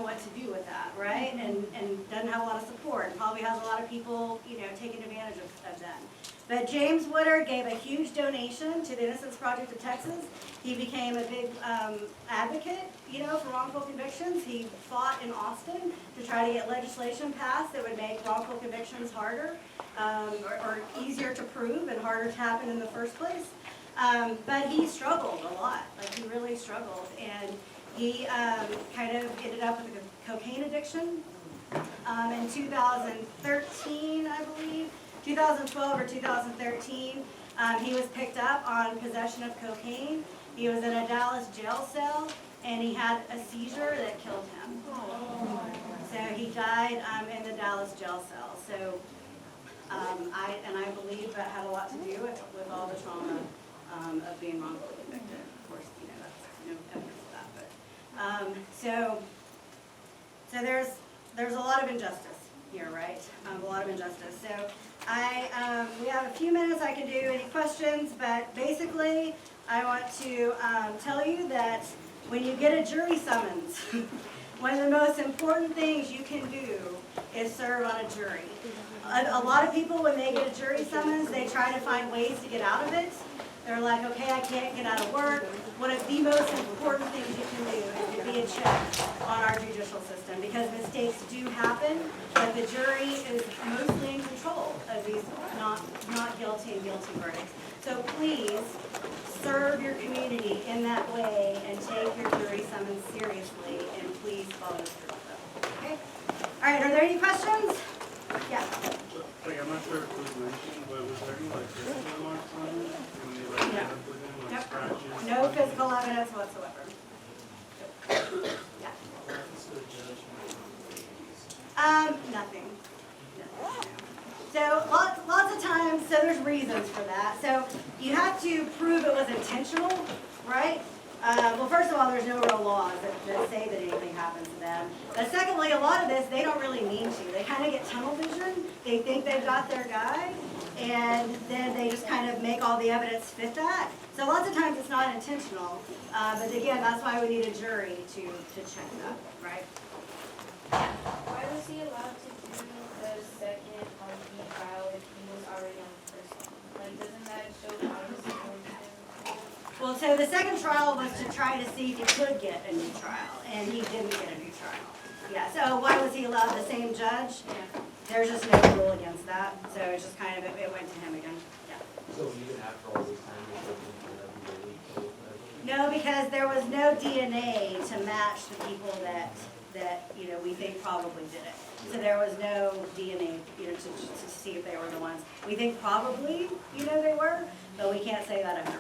what to do with that, right? And doesn't have a lot of support, and probably has a lot of people, taking advantage of them. But James Woodard gave a huge donation to the Innocence Project of Texas. He became a big advocate, for wrongful convictions. He fought in Austin to try to get legislation passed that would make wrongful convictions harder, or easier to prove and harder to happen in the first place. But he struggled a lot, he really struggled. And he kind of ended up with a cocaine addiction in 2013, I believe. 2012 or 2013, he was picked up on possession of cocaine. He was in a Dallas jail cell, and he had a seizure that killed him. So he died in the Dallas jail cell. So I believe that had a lot to do with all the trauma of being wrongfully convicted. Of course, that's no evidence of that. But so there's a lot of injustice here, right? A lot of injustice. So we have a few minutes I can do any questions, but basically I want to tell you that when you get a jury summons, one of the most important things you can do is serve on a jury. A lot of people, when they get a jury summons, they try to find ways to get out of it. They're like, okay, I can't get out of work. One of the most important things you can do is to be a check on our judicial system, because mistakes do happen, but the jury is mostly in control of these not guilty and guilty verdicts. So please serve your community in that way and take your jury summons seriously, and please follow through with them. Okay? All right, are there any questions? Yeah. I'm not sure if it was mentioned, but was there any physical marks on it? When they ended up with him, Nope. scratches? No physical evidence whatsoever. Yeah. Nothing. So lots of times, so there's reasons for that. So you have to prove it was intentional, right? Well, first of all, there's no real laws that say that anything happens to them. But secondly, a lot of this, they don't really mean to. They kind of get tunnel vision. They think they've got their guy, and then they just kind of make all the evidence fit that. So lots of times it's not intentional. But again, that's why we need a jury to check that, right? Why was he allowed to do the second RP trial if he was already on the first one? Doesn't that show bias towards him? Well, so the second trial was to try to see if he could get a new trial, and he didn't get a new trial. Yeah, so why was he allowed the same judge? There's just no rule against that, so it's just kind of, it went to him again. Yeah. So even after all this time, you're looking for that really? No, because there was no DNA to match the people that we think probably did it. So there was no DNA, to see if they were the ones. We think probably, they were, but we can't say that 100%.